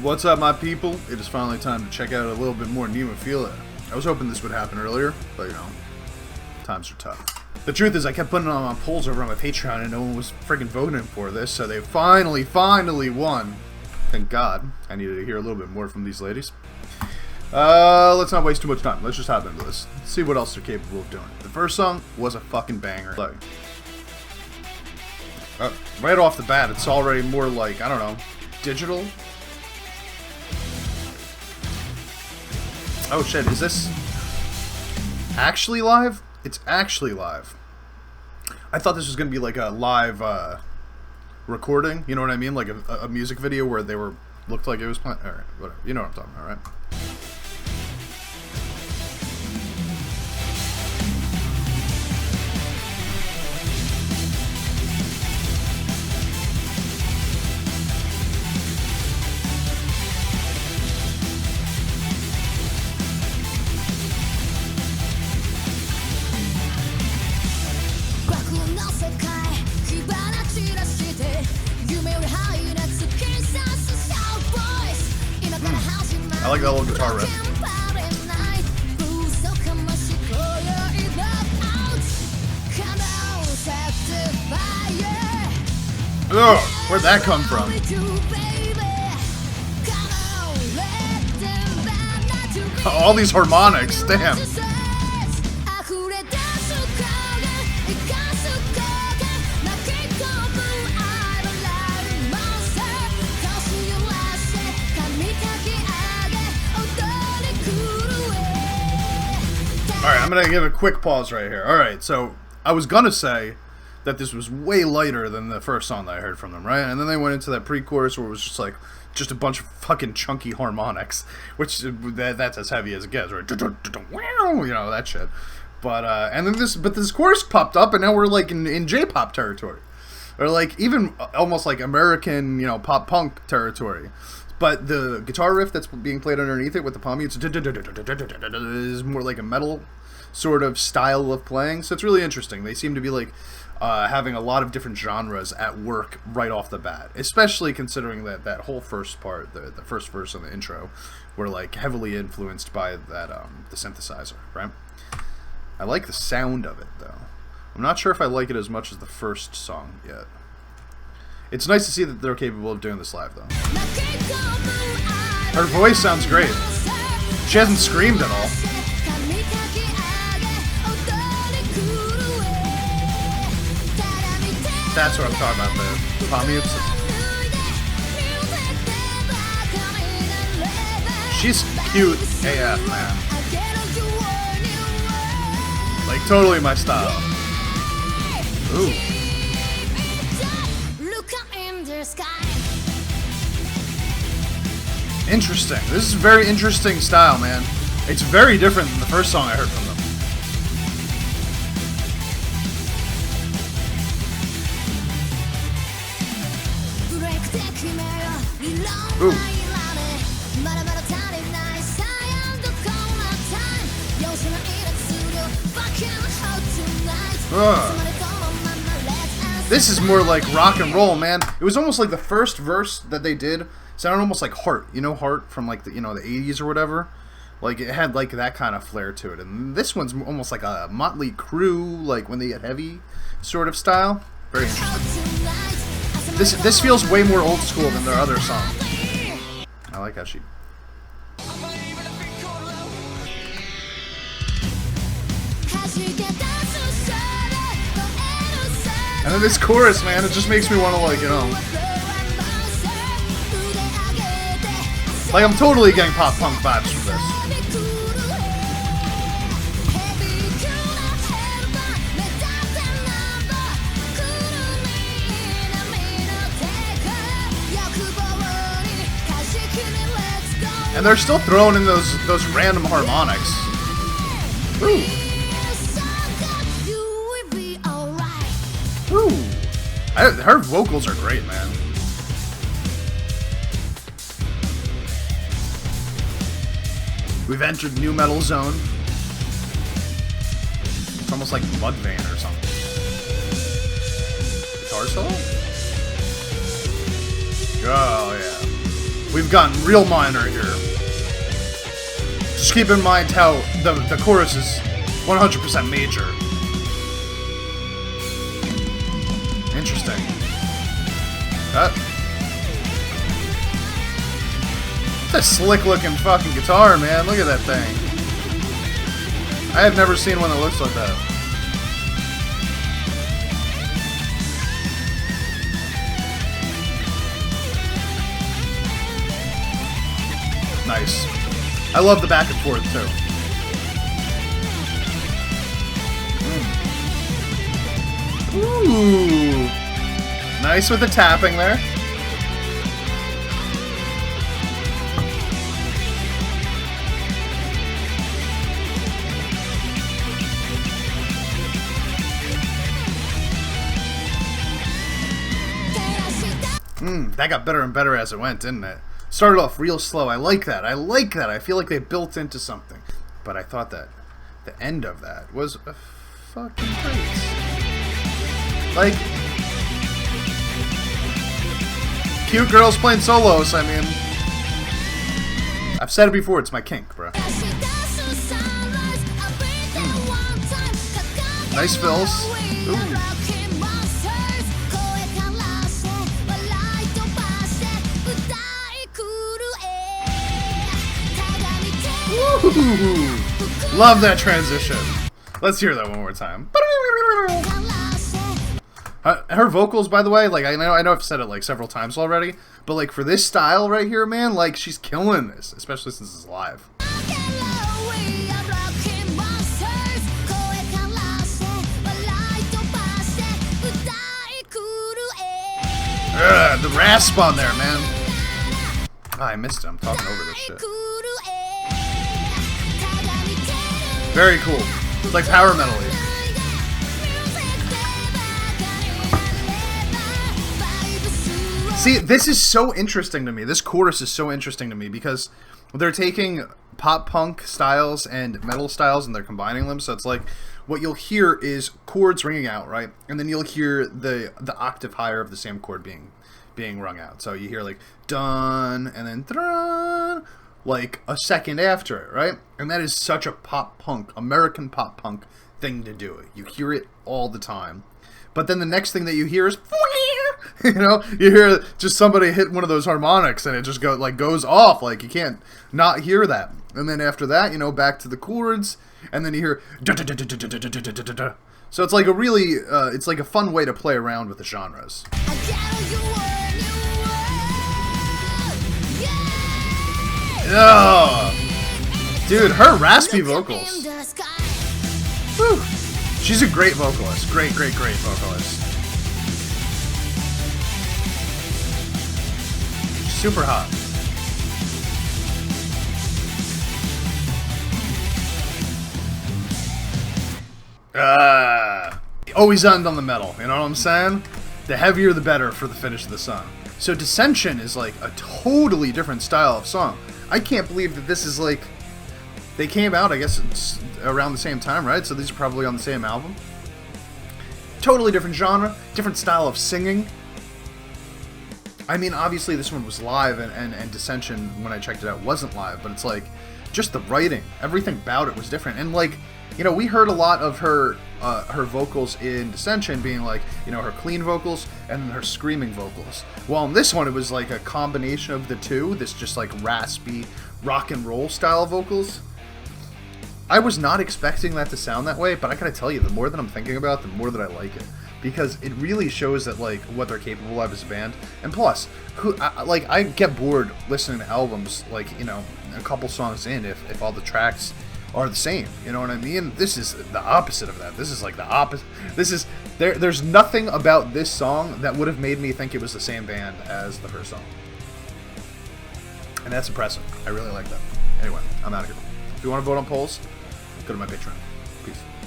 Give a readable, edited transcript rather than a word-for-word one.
What's up, my people? It is finally time to check out a little bit more Nemophila. I was hoping this would happen earlier, but you know, times are tough. The truth is, I kept putting on polls over on my Patreon and no one was freaking voting for this, so they finally won. Thank God. I needed to hear a little bit more from these ladies. Let's not waste too much time. Let's just hop into this. Let's see what else they're capable of doing. The first song was a fucking banger. Right off the bat, it's already more like, I don't know, digital? Oh shit, is this actually live? It's actually live. I thought this was gonna be like a live recording, you know what I mean? Like a music video where they looked like it was playing. Alright, whatever. You know what I'm talking about, right? I like that little guitar riff. Ugh, where'd that come from? All these harmonics, damn. Alright, I'm gonna give a quick pause right here. Alright, so I was gonna say that this was way lighter than the first song that I heard from them, right? And then they went into that pre-chorus where it was just a bunch of fucking chunky harmonics, which that's as heavy as it gets, right? You know, that shit. But and then this chorus popped up, and now we're like in J-pop territory, or like even almost like American, you know, pop punk territory. But the guitar riff that's being played underneath it with the palm mutes is more like a metal sort of style of playing. So it's really interesting. They seem to be like having a lot of different genres at work right off the bat. Especially considering that whole first part, the first verse and the intro, were like heavily influenced by that the synthesizer, right? I like the sound of it though. I'm not sure if I like it as much as the first song yet. It's nice to see that they're capable of doing this live, though. Her voice sounds great. She hasn't screamed at all. That's what I'm talking about, the palm mutes. She's cute AF, man. Like, totally my style. Ooh. Interesting. This is a very interesting style, man. It's very different than the first song I heard from them. Ooh. This is more like rock and roll, man. It was almost like the first verse that they did sounded almost like Heart. You know Heart from like the, you know, the 80s or whatever? Like it had like that kind of flair to it. And this one's almost like a Motley Crue, like when they get heavy sort of style. Very interesting. This feels way more old school than their other songs. I like how she... And then this chorus, man, it just makes me want to, like, you know... Like, I'm totally getting pop-punk vibes from this. And they're still throwing in those random harmonics. Ooh. Ooh. Her vocals are great, man. We've entered new metal zone. It's almost like Mudvayne or something. Guitar solo? Oh, yeah. we've gotten real minor here. Just keep in mind how the chorus is 100% major. Interesting. It's a slick-looking fucking guitar, man. Look at that thing. I have never seen one that looks like that. Nice. I love the back and forth, too. Ooh. Nice with the tapping there. That got better and better as it went, didn't it? Started off real slow. I like that. I like that. I feel like they built into something. But I thought that the end of that was fucking great. Like, cute girls playing solos, I mean. I've said it before, it's my kink, bro. Nice fills. Ooh. Ooh. Love that transition. Let's hear that one more time. Her vocals, by the way, like I know I've said it like several times already, but like for this style right here, man, like she's killing this, especially since it's live. The rasp on there, man. Oh, I missed it. I'm talking over this shit. Very cool. It's like power metal-y. See, this is so interesting to me. This chorus is so interesting to me because they're taking pop punk styles and metal styles and they're combining them. So it's like what you'll hear is chords ringing out, right? And then you'll hear the octave higher of the same chord being rung out. So you hear like dun and then dun, like a second after it, right? And that is such a pop punk, American pop punk thing to do. You hear it all the time. But then the next thing that you hear is, you know, you hear just somebody hit one of those harmonics and it just goes off. Like you can't not hear that. And then after that, you know, back to the chords, and then you hear da da da da da da da da da da. So it's like a really, it's like a fun way to play around with the genres. Oh, dude, her raspy vocals. Whew. She's a great vocalist. Great, great, great vocalist. Super hot. Always end on the metal, you know what I'm saying? The heavier the better for the finish of the song. So Dissension is like a totally different style of song. I can't believe that this is like, they came out, I guess it's around the same time, right? So these are probably on the same album. Totally different genre, different style of singing. I mean, obviously this one was live, and Dissension, when I checked it out, wasn't live, but it's like, just the writing, everything about it was different. And like, you know, we heard a lot of her vocals in Dissension being like, you know, her clean vocals and then her screaming vocals. Well, in this one, it was like a combination of the two, this just like raspy rock and roll style vocals. I was not expecting that to sound that way, but I gotta tell you, the more that I'm thinking about it, the more that I like it. Because it really shows that, like, what they're capable of as a band. And plus, I get bored listening to albums, like, you know, a couple songs in if all the tracks are the same. You know what I mean? This is the opposite of that. This is like the opposite. This is, there's nothing about this song that would have made me think it was the same band as the first song. And that's impressive. I really like that. Anyway, I'm out of here. If you want to vote on polls, go to my Patreon.